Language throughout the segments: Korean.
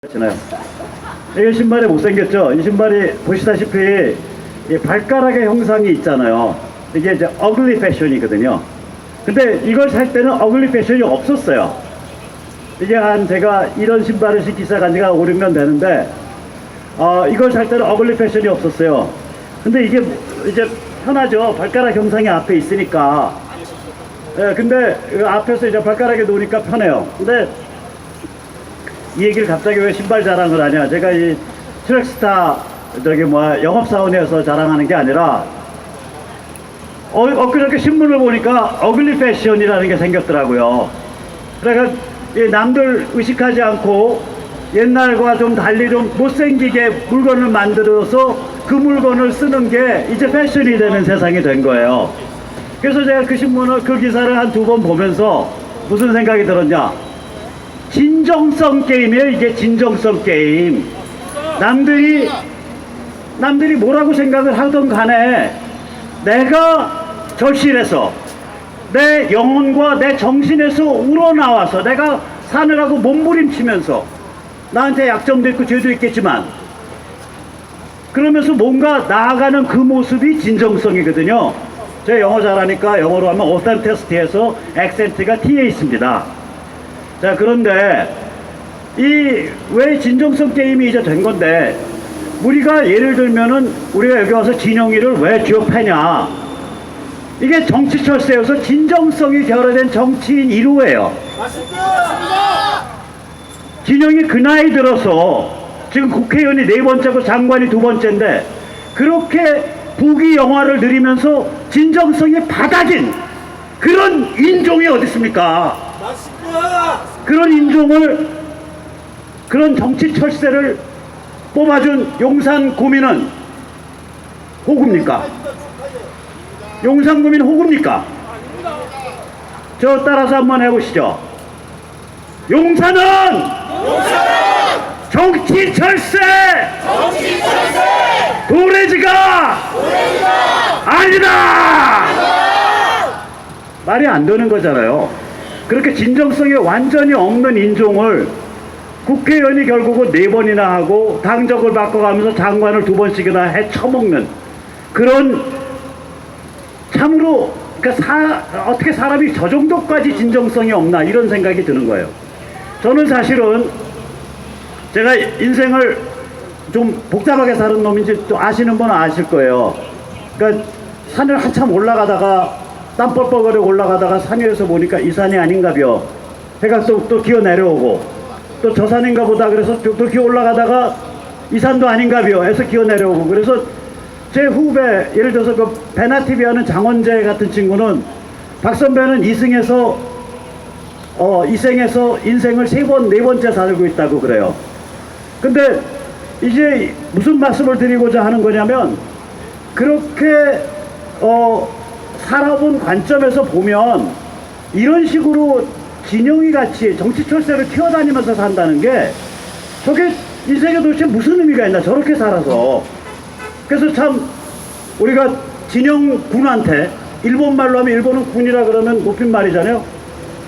있잖아요. 이 신발이 못생겼죠? 이 신발이 보시다시피 이 발가락의 형상이 있잖아요. 이게 이제 어글리 패션이거든요. 근데 이걸 살 때는 어글리 패션이 없었어요. 이게 제가 이런 신발을 신기 시작한 지가 5, 6년 되는데 이걸 살 때는 어글리 패션이 없었어요. 근데 이게 이제 편하죠. 발가락 형상이 앞에 있으니까. 예, 근데 앞에서 이제 발가락에 놓으니까 편해요. 근데 이 얘기를 갑자기 왜 신발 자랑을 하냐. 제가 이 트랙스타 영업사원에서 자랑하는 게 아니라 엊그저께 신문을 보니까 어글리 패션이라는 게 생겼더라고요. 그러니까 남들 의식하지 않고 옛날과 좀 달리 좀 못생기게 물건을 만들어서 그 물건을 쓰는 게 이제 패션이 되는 세상이 된 거예요. 그래서 제가 그 신문을, 그 기사를 한 2번 보면서 무슨 생각이 들었냐. 진정성 게임이에요. 이게 진정성 게임. 남들이 뭐라고 생각을 하던 간에 내가 절실해서 내 영혼과 내 정신에서 우러나와서 내가 사느라고 몸부림치면서 나한테 약점도 있고 죄도 있겠지만 그러면서 뭔가 나아가는 그 모습이 진정성이거든요. 제가 영어 잘하니까 영어로 하면 오센티시티에서 액센트가 T에 있습니다. 자, 그런데 왜 진정성 게임이 이제 된 건데, 우리가 예를 들면은 우리가 여기 와서 진영이를 왜 취업하냐, 이게 정치 철새여서 진정성이 결여된 정치인 1호예요. 맞습니다. 진영이 그 나이 들어서 지금 국회의원이 4번째고 장관이 2번째인데 그렇게 부귀 영화를 누리면서 진정성이 바닥인 그런 인종이 어디 있습니까? 맞습니다. 그런 인종을, 그런 정치 철새를 뽑아준 용산구민은 호구입니까? 용산구민 호구입니까? 저 따라서 한번 해보시죠. 용산은 정치 철새 도래지가 아니다. 말이 안 되는 거잖아요. 그렇게 진정성이 완전히 없는 인종을 국회의원이 결국은 4번이나 하고 당적을 바꿔가면서 장관을 2번씩이나 해쳐먹는 그런, 참으로 그러니까 어떻게 사람이 저 정도까지 진정성이 없나 이런 생각이 드는 거예요. 저는 사실은 제가 인생을 좀 복잡하게 사는 놈인지 또 아시는 분은 아실 거예요. 그러니까 산을 한참 올라가다가 땀 뻘뻘거리고 올라가다가 산 위에서 보니까 이 산이 아닌가벼 해가 또 기어 내려오고, 또 저 산인가 보다 그래서 또 기어 올라가다가 이 산도 아닌가벼 해서 기어 내려오고, 그래서 제 후배, 예를 들어서 그 베나TV 하는 장원재 같은 친구는 박 선배는 이생에서 인생을 3번, 4번째 살고 있다고 그래요. 근데 이제 무슨 말씀을 드리고자 하는 거냐면, 그렇게 살아본 관점에서 보면 이런 식으로 진영이 같이 정치 철새를 튀어다니면서 산다는 게 저게 인생에 도대체 무슨 의미가 있나, 저렇게 살아서. 그래서 참 우리가 진영군한테, 일본말로 하면 일본은 군이라 그러면 높인 말이잖아요.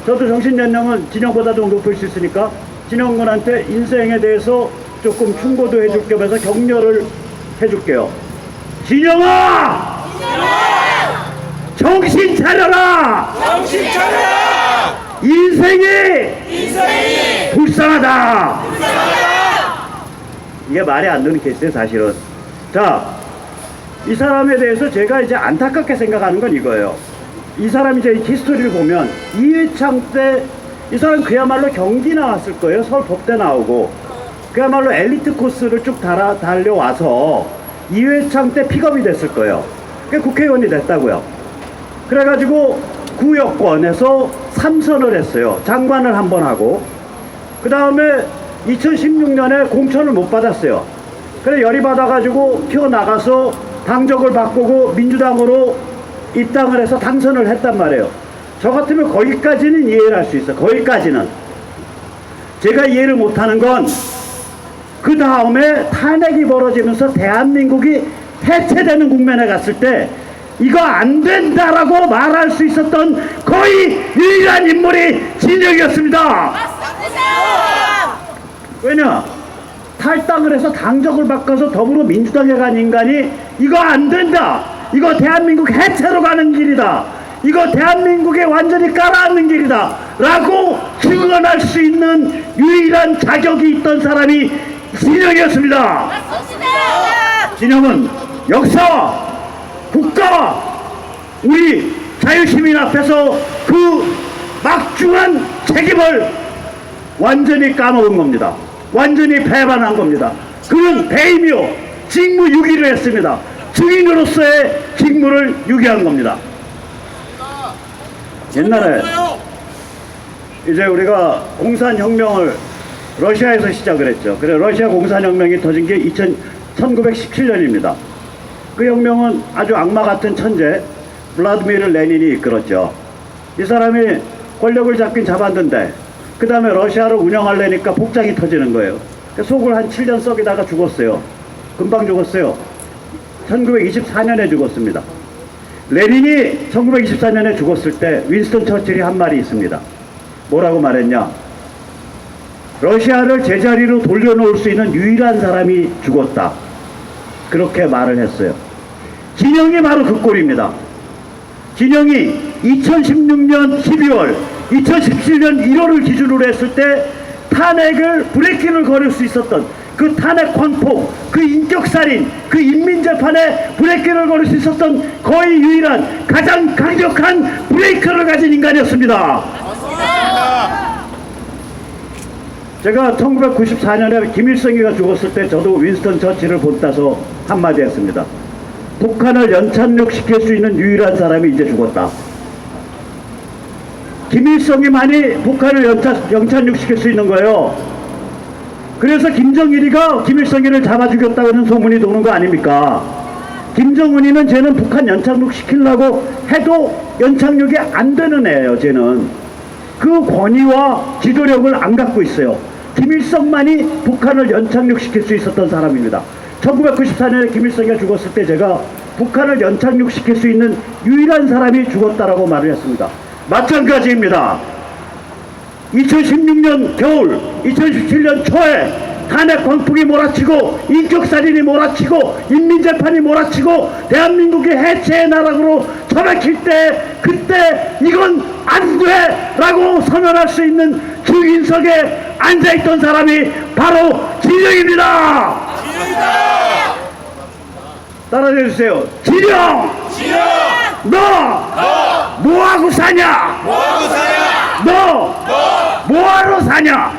저도 정신연령은 진영보다 좀 높을 수 있으니까 진영군한테 인생에 대해서 조금 충고도 해줄 겸해서 격려를 해줄게요. 진영아! 정신 차려라! 정신 차려라! 인생이 불쌍하다! 이게 말이 안 되는 케이스예요, 사실은. 자, 이 사람에 대해서 제가 이제 안타깝게 생각하는 건 이거예요. 이 사람이 이제 히스토리를 보면 이회창 때 이 사람 그야말로 경기 나왔을 거예요. 서울 법대 나오고 그야말로 엘리트 코스를 쭉 달려와서 이회창 때 픽업이 됐을 거예요. 그러니까 국회의원이 됐다고요. 그래가지고 구여권에서 3선을 했어요. 장관을 한 번 하고, 그 다음에 2016년에 공천을 못 받았어요. 그래 열이 받아가지고 튀어나가서 당적을 바꾸고 민주당으로 입당을 해서 당선을 했단 말이에요. 저 같으면 거기까지는 이해를 할 수 있어요. 거기까지는. 제가 이해를 못하는 건 그 다음에 탄핵이 벌어지면서 대한민국이 해체되는 국면에 갔을 때 이거 안 된다라고 말할 수 있었던 거의 유일한 인물이 진영이었습니다. 왜냐? 탈당을 해서 당적을 바꿔서 더불어민주당에 간 인간이 이거 안 된다, 이거 대한민국 해체로 가는 길이다, 이거 대한민국에 완전히 깔아앉는 길이다 라고 증언할 수 있는 유일한 자격이 있던 사람이 진영이었습니다. 진영은 역사와 국가와 우리 자유시민 앞에서 그 막중한 책임을 완전히 까먹은 겁니다. 완전히 배반한 겁니다. 그는 배임이요 직무유기를 했습니다. 증인으로서의 직무를 유기한 겁니다. 옛날에 이제 우리가 공산혁명을 러시아에서 시작을 했죠. 그래 러시아 공산혁명이 터진 게 1917년입니다. 그 혁명은 아주 악마 같은 천재 블라디미르 레닌이 이끌었죠. 이 사람이 권력을 잡긴 잡았는데 그 다음에 러시아를 운영하려니까 복장이 터지는 거예요. 속을 한 7년 썩이다가 죽었어요. 금방 죽었어요. 1924년에 죽었습니다. 레닌이 1924년에 죽었을 때 윈스턴 처칠이 한 말이 있습니다. 뭐라고 말했냐? 러시아를 제자리로 돌려놓을 수 있는 유일한 사람이 죽었다. 그렇게 말을 했어요. 진영이 바로 그 꼴입니다. 진영이 2016년 12월, 2017년 1월을 기준으로 했을 때 탄핵을 브레이크를 걸을 수 있었던 그 탄핵 광폭, 그 인격살인, 그 인민재판에 브레이크를 걸을 수 있었던 거의 유일한 가장 강력한 브레이크를 가진 인간이었습니다. 제가 1994년에 김일성이가 죽었을 때 저도 윈스턴 처칠을 본따서 한마디 했습니다. 북한을 연착륙시킬 수 있는 유일한 사람이 이제 죽었다. 김일성이만이 북한을 연착륙시킬 수 있는 거예요. 그래서 김정일이가 김일성이를 잡아 죽였다는 소문이 도는 거 아닙니까? 김정은이는 쟤는 북한 연착륙시키려고 해도 연착륙이 안 되는 애예요. 쟤는 그 권위와 지도력을 안 갖고 있어요. 김일성만이 북한을 연착륙시킬 수 있었던 사람입니다. 1994년에 김일성이 죽었을 때 제가 북한을 연착륙시킬 수 있는 유일한 사람이 죽었다라고 말을 했습니다. 마찬가지입니다. 2016년 겨울, 2017년 초에 탄핵 광풍이 몰아치고 인격살인이 몰아치고 인민재판이 몰아치고 대한민국이 해체의 나라로 처박힐 때 그때 이건 안 돼! 라고 선언할 수 있는 증인석에 앉아있던 사람이 바로 진영입니다. 따라해주세요. 진영! 너! 뭐하고 사냐? 너! 뭐하러 사냐?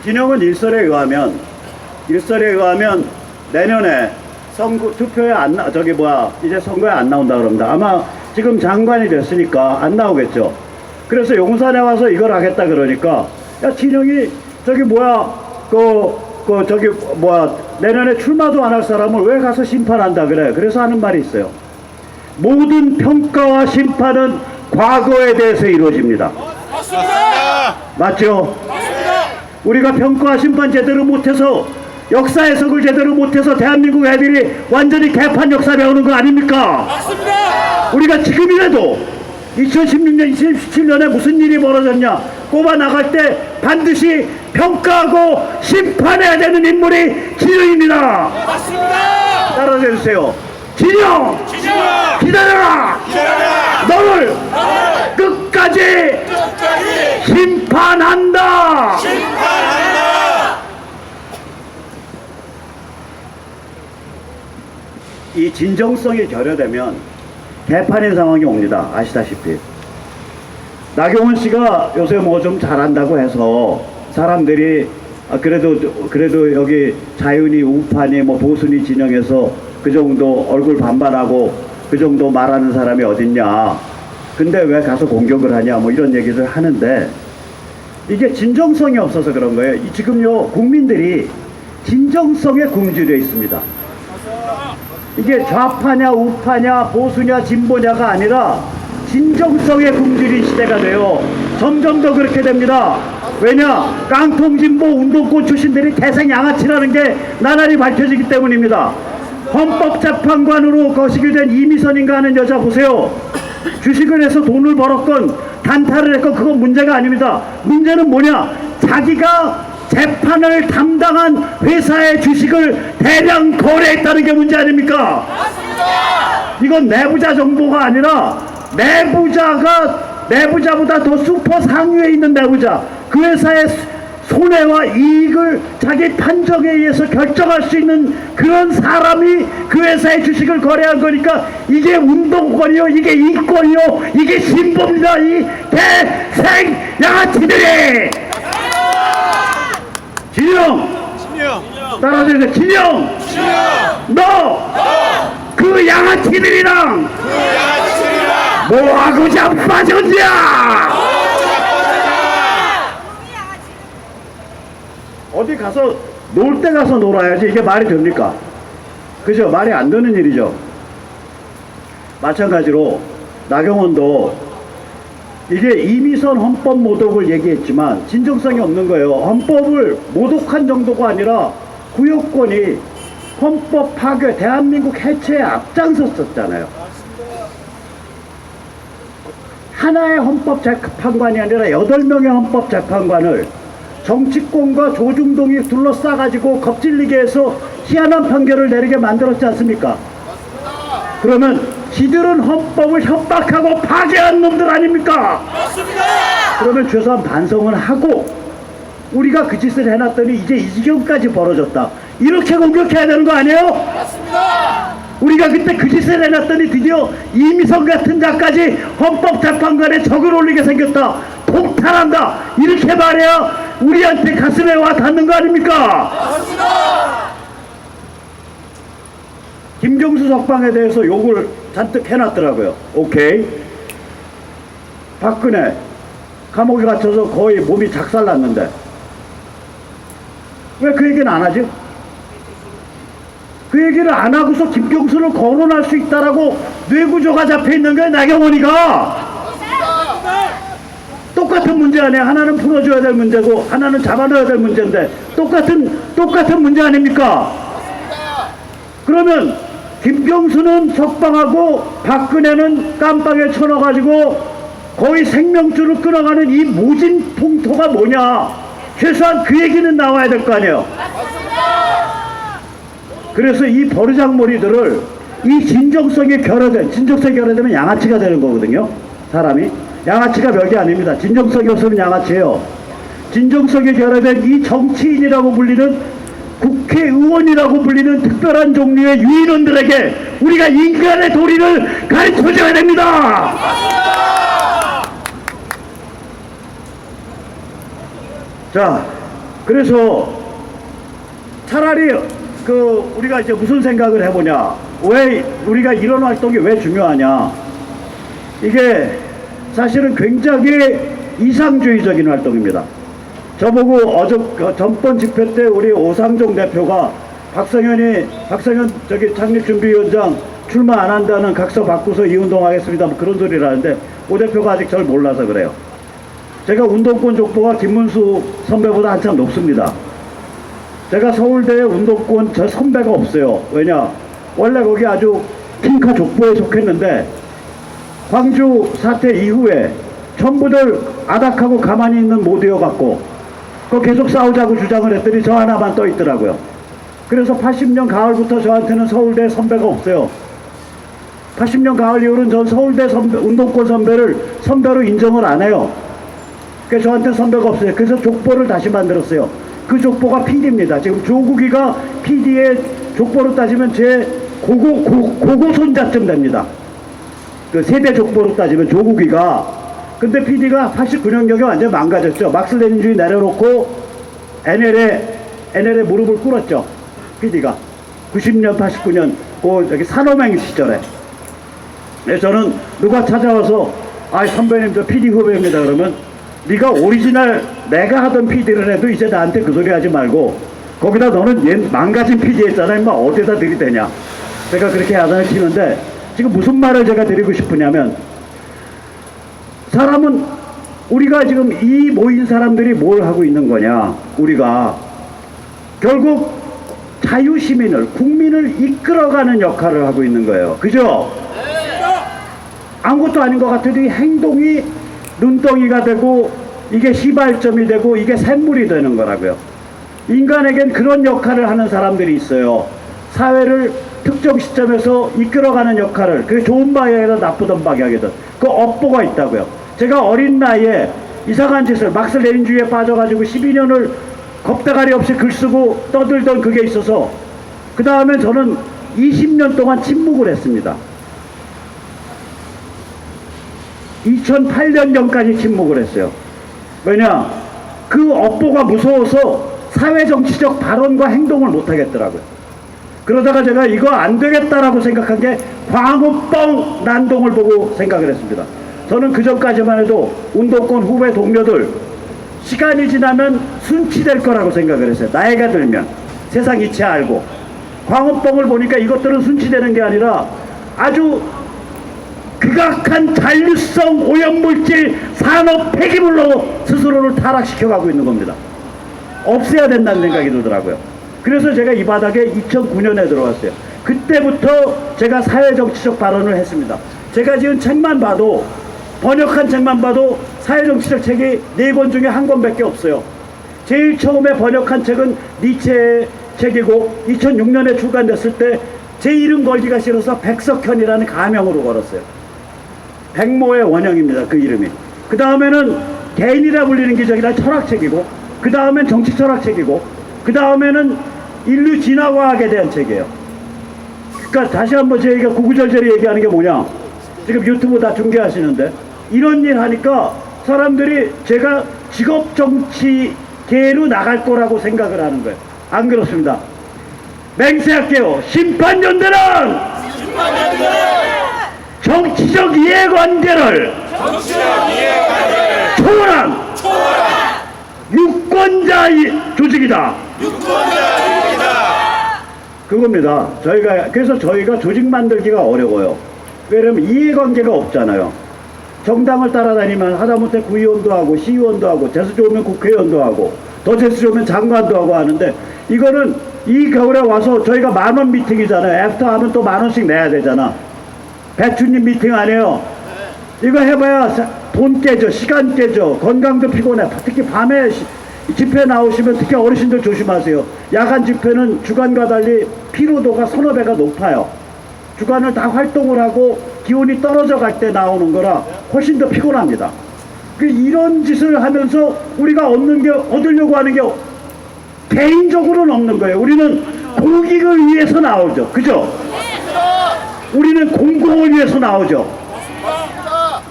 진영은 일설에 의하면 내년에 투표에 이제 선거에 안 나온다 그럽니다. 아마 지금 장관이 됐으니까 안 나오겠죠. 그래서 용산에 와서 이걸 하겠다 그러니까 야 진영이 내년에 출마도 안 할 사람을 왜 가서 심판한다 그래. 그래서 하는 말이 있어요. 모든 평가와 심판은 과거에 대해서 이루어집니다. 맞죠? 우리가 평가와 심판 제대로 못해서 역사 해석을 제대로 못해서 대한민국 애들이 완전히 개판 역사 배우는 거 아닙니까? 우리가 지금이라도 2016년, 2017년에 무슨 일이 벌어졌냐 꼽아 나갈 때 반드시 평가하고 심판해야 되는 인물이 진영입니다. 따라해주세요. 진영! 기다려라! 너를 끝까지 심판한다! 이 진정성이 결여되면 개판인 상황이 옵니다. 아시다시피 나경원 씨가 요새 뭐 좀 잘한다고 해서 사람들이 그래도 여기 자윤이 우파니 뭐 보수니 진영에서 그 정도 얼굴 반반하고 그 정도 말하는 사람이 어딨냐, 근데 왜 가서 공격을 하냐 뭐 이런 얘기를 하는데 이게 진정성이 없어서 그런 거예요. 지금요 국민들이 진정성에 굶주려 있습니다. 이게 좌파냐 우파냐 보수냐 진보냐가 아니라 진정성에 굶주린 시대가 돼요. 점점 더 그렇게 됩니다. 왜냐? 깡통진보 운동권 출신들이 태생 양아치라는 게 나날이 밝혀지기 때문입니다. 헌법재판관으로 거시기 된 이미선인가 하는 여자 보세요. 주식을 해서 돈을 벌었건 단타를 했건 그건 문제가 아닙니다. 문제는 뭐냐? 자기가 재판을 담당한 회사의 주식을 대량 거래했다는 게 문제 아닙니까? 맞습니다. 이건 내부자 정보가 아니라 내부자보다 더 슈퍼 상위에 있는 내부자, 그 회사의 손해와 이익을 자기 판정에 의해서 결정할 수 있는 그런 사람이 그 회사의 주식을 거래한 거니까 이게 운동권이요, 이게 이권이요, 이게 신보입니다. 이 개생 양아치들이. 진영 따라주세요. 진영 너 그 양아치들이랑 뭐하고 자빠졌냐? 어디 가서 놀 때 가서 놀아야지 이게 말이 됩니까? 그죠? 말이 안 되는 일이죠. 마찬가지로 나경원도 이게 이미선 헌법 모독을 얘기했지만 진정성이 없는 거예요. 헌법을 모독한 정도가 아니라 구역권이 헌법 파괴, 대한민국 해체에 앞장섰었잖아요. 하나의 헌법재판관이 아니라 8명의 헌법재판관을 정치권과 조중동이 둘러싸가지고 겁질리게 해서 희한한 판결을 내리게 만들었지 않습니까? 맞습니다. 그러면 지들은 헌법을 협박하고 파괴한 놈들 아닙니까? 맞습니다. 그러면 최소한 반성을 하고 우리가 그 짓을 해놨더니 이제 이 지경까지 벌어졌다, 이렇게 공격해야 되는 거 아니에요? 맞습니다. 우리가 그때 그 짓을 해놨더니 드디어 이미선 같은 자까지 헌법재판관에 적을 올리게 생겼다, 폭탄한다, 이렇게 말해야 우리한테 가슴에 와 닿는 거 아닙니까? 맞습니다. 김경수 석방에 대해서 욕을 잔뜩 해놨더라고요. 오케이. 박근혜 감옥에 갇혀서 거의 몸이 작살났는데 왜 그 얘기는 안 하지? 그 얘기를 안 하고서 김경수를 거론할 수 있다라고 뇌구조가 잡혀있는 거야, 나경원이가. 똑같은 문제 아니야. 하나는 풀어줘야 될 문제고 하나는 잡아넣어야 될 문제인데 똑같은 문제 아닙니까? 그러면 김경수는 석방하고 박근혜는 깜빵에 쳐넣어가지고 거의 생명줄을 끊어가는 이 모진 풍토가 뭐냐? 최소한 그 얘기는 나와야 될 거 아니에요. 그래서 이 버르장머리들을 이 진정성이 결여되면 양아치가 되는 거거든요. 사람이 양아치가 별게 아닙니다. 진정성이 없으면 양아치예요. 진정성이 결여된 이 정치인이라고 불리는, 국회의원이라고 불리는 특별한 종류의 유인원들에게 우리가 인간의 도리를 가르쳐줘야 됩니다. 자, 그래서 차라리 우리가 이제 무슨 생각을 해보냐, 왜 우리가 이런 활동이 왜 중요하냐, 이게 사실은 굉장히 이상주의적인 활동입니다. 저보고 전번 집회 때 우리 오상종 대표가 박성현 창립준비위원장 출마 안 한다는 각서 바꾸서 이 운동하겠습니다, 뭐 그런 소리를 하는데 오 대표가 아직 절 몰라서 그래요. 제가 운동권 족보가 김문수 선배보다 한참 높습니다. 제가 서울대에 운동권 저 선배가 없어요. 왜냐? 원래 거기 아주 핑카 족보에 속했는데 광주 사태 이후에 전부들 아닥하고 가만히 있는 모드여갖고 그거 계속 싸우자고 주장을 했더니 저 하나만 떠 있더라고요. 그래서 80년 가을부터 저한테는 서울대 선배가 없어요. 80년 가을 이후로는 전 서울대 운동권 선배로 인정을 안 해요. 그래서 저한테 선배가 없어요. 그래서 족보를 다시 만들었어요. 그 족보가 PD입니다. 지금 조국이가 PD의 족보로 따지면 제 고고 손자쯤 됩니다. 그 세대 족보로 따지면 조국이가. 근데 PD가 89년경에 완전 망가졌죠. 막스레닌주의 내려놓고 NL에 무릎을 꿇었죠. PD가 90년 89년 저기 산호맹 시절에. 그래서 저는 누가 찾아와서 선배님 저 PD 후배입니다 그러면 네가 오리지널 내가 하던 PD를 해도 이제 나한테 그 소리 하지 말고 거기다 너는 얘 망가진 PD 했잖아 임마, 어디다 들이대냐. 제가 그렇게 야단을 치는데 지금 무슨 말을 제가 드리고 싶으냐면, 사람은 우리가 지금 이 모인 사람들이 뭘 하고 있는 거냐, 우리가 결국 자유시민을, 국민을 이끌어가는 역할을 하고 있는 거예요. 그죠? 아무것도 아닌 것 같아도 이 행동이 눈덩이가 되고 이게 시발점이 되고 이게 샘물이 되는 거라고요. 인간에겐 그런 역할을 하는 사람들이 있어요. 사회를 특정 시점에서 이끌어가는 역할을, 그게 좋은 방향이든 나쁘던 방향이든 그 업보가 있다고요. 제가 어린 나이에 이상한 짓을 막스 레닌주의에 빠져가지고 12년을 겁대가리 없이 글 쓰고 떠들던 그게 있어서 그 다음에 저는 20년 동안 침묵을 했습니다. 2008년 전까지 침묵을 했어요. 왜냐? 그 업보가 무서워서 사회정치적 발언과 행동을 못하겠더라고요. 그러다가 제가 이거 안 되겠다라고 생각한 게 광우뻥 난동을 보고 생각을 했습니다. 저는 그 전까지만 해도 운동권 후배 동료들 시간이 지나면 순치될 거라고 생각을 했어요. 나이가 들면 세상 이치 알고. 광우뻥을 보니까 이것들은 순치되는 게 아니라 아주 극악한 잔류성 오염물질 산업 폐기물로 스스로를 타락시켜가고 있는 겁니다. 없애야 된다는 생각이 들더라고요. 그래서 제가 이 바닥에 2009년에 들어왔어요. 그때부터 제가 사회정치적 발언을 했습니다. 제가 지은 책만 봐도, 번역한 책만 봐도 사회정치적 책이 4권 중에 1권밖에 없어요. 제일 처음에 번역한 책은 니체의 책이고 2006년에 출간됐을 때 제 이름 걸기가 싫어서 백석현이라는 가명으로 걸었어요. 백모의 원형입니다. 그 이름이. 그 다음에는 개인이라 불리는 기적이라 철학책이고, 그 다음엔 정치 철학책이고, 그 다음에는 인류 진화과학에 대한 책이에요. 그러니까 다시 한번 저희가 구구절절히 얘기하는 게 뭐냐, 지금 유튜브 다 중계하시는데 이런 일 하니까 사람들이 제가 직업 정치계로 나갈 거라고 생각을 하는 거예요. 안 그렇습니다. 맹세할게요. 심판연대는 정치적 이해관계를 초월한 유권자 조직이다. 그겁니다. 그래서 저희가 조직 만들기가 어려워요. 왜냐면 이해관계가 없잖아요. 정당을 따라다니면 하다못해 구의원도 하고 시의원도 하고 재수 좋으면 국회의원도 하고 더 재수 좋으면 장관도 하고 하는데, 이거는 이 겨울에 와서 저희가 10,000원 미팅이잖아요. 애프터 하면 또 10,000원씩 내야 되잖아. 배추님 미팅 아니에요. 이거 해봐야 돈 깨져, 시간 깨져, 건강도 피곤해. 특히 밤에 집회 나오시면 특히 어르신들 조심하세요. 야간 집회는 주간과 달리 피로도가 서너 배가 높아요. 주간을 다 활동을 하고 기온이 떨어져 갈 때 나오는 거라 훨씬 더 피곤합니다. 이런 짓을 하면서 우리가 얻으려고 하는 게 개인적으로는 없는 거예요. 우리는 공익을 위해서 나오죠. 그죠? 우리는 공공을 위해서 나오죠.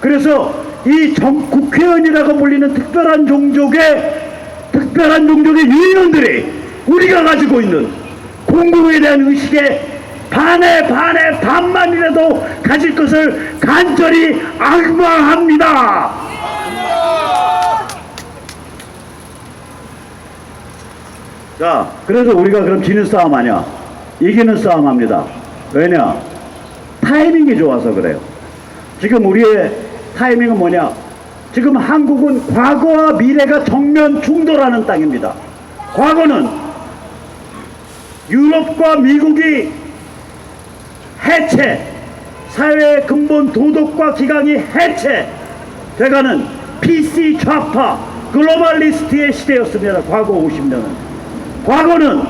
그래서 이 국회의원이라고 불리는 특별한 종족의 유인원들이 우리가 가지고 있는 공공에 대한 의식에 반만이라도 가질 것을 간절히 악마합니다. 자, 그래서 우리가 그럼 지는 싸움 아니야? 이기는 싸움 합니다. 왜냐? 타이밍이 좋아서 그래요. 지금 우리의 타이밍은 뭐냐? 지금 한국은 과거와 미래가 정면 충돌하는 땅입니다. 과거는 유럽과 미국이 해체, 사회의 근본 도덕과 기강이 해체돼가는 PC 좌파 글로벌리스트의 시대였습니다. 과거 50년은. 과거는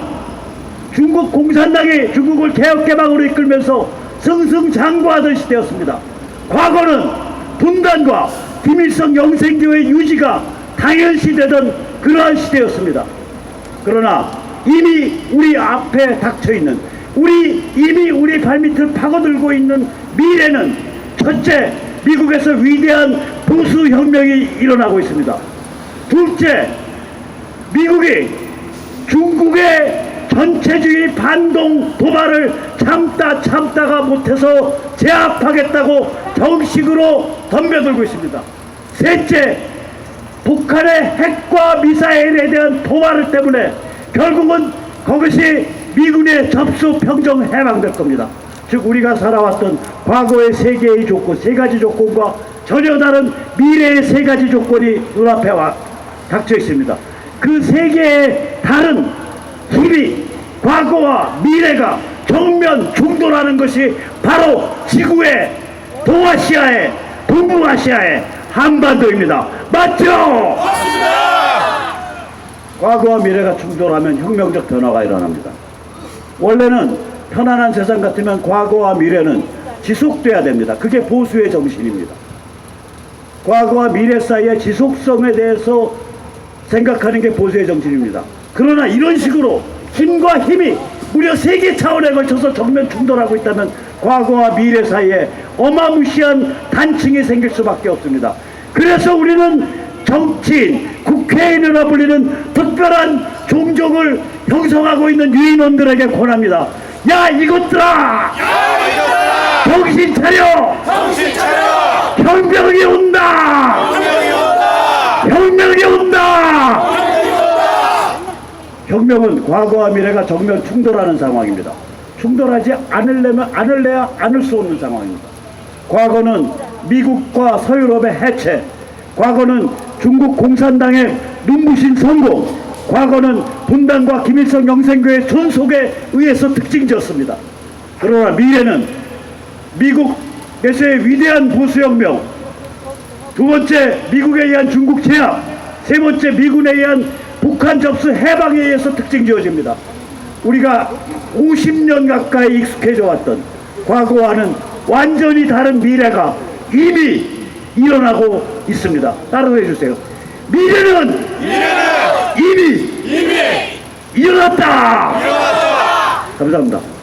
중국 공산당이 중국을 개혁개방으로 이끌면서 승승장구하던 시대였습니다. 과거는 분단과 비밀성 영생교의 유지가 당연시되던 그러한 시대였습니다. 그러나 이미 우리 앞에 닥쳐있는, 이미 우리 발밑을 파고들고 있는 미래는, 첫째, 미국에서 위대한 보수혁명이 일어나고 있습니다. 둘째, 미국이 중국의 전체주의 반동 도발을 참다가 못해서 제압하겠다고 정식으로 덤벼들고 있습니다. 셋째, 북한의 핵과 미사일에 대한 도발 때문에 결국은 그것이 미군의 접수 평정 해방될 겁니다. 즉 우리가 살아왔던 과거의 세 가지 조건과 전혀 다른 미래의 3가지 조건이 눈앞에 닥쳐 있습니다. 그 3개의 다른 힘이, 과거와 미래가 정면 충돌하는 것이 바로 지구의 동아시아의, 동북아시아의 한반도입니다. 맞죠? 과거와 미래가 충돌하면 혁명적 변화가 일어납니다. 원래는 편안한 세상 같으면 과거와 미래는 지속돼야 됩니다. 그게 보수의 정신입니다. 과거와 미래 사이의 지속성에 대해서 생각하는 게 보수의 정신입니다. 그러나 이런 식으로 힘과 힘이 무려 세계 차원에 걸쳐서 정면 충돌하고 있다면 과거와 미래 사이에 어마무시한 단층이 생길 수밖에 없습니다. 그래서 우리는 정치인, 국회의원이라 불리는 특별한 종족을 형성하고 있는 유인원들에게 권합니다. 야 이것들아! 정신 차려! 정신 차려! 혁명이 온다! 혁명이 온다! 혁명이 온다! 혁명이 온다! 혁명은 과거와 미래가 정면 충돌하는 상황입니다. 충돌하지 않을래야 않을 수 없는 상황입니다. 과거는 미국과 서유럽의 해체, 과거는 중국 공산당의 눈부신 성공, 과거는 분단과 김일성 영생교의 존속에 의해서 특징지었습니다. 그러나 미래는 미국에서의 위대한 보수혁명, 두 번째 미국에 의한 중국 제압, 세 번째 미군에 의한 북한 접수 해방에 의해서 특징지어집니다. 우리가 50년 가까이 익숙해져 왔던 과거와는 완전히 다른 미래가 이미 일어나고 있습니다. 따라서 해주세요. 미래는 이미 일어났다. 감사합니다.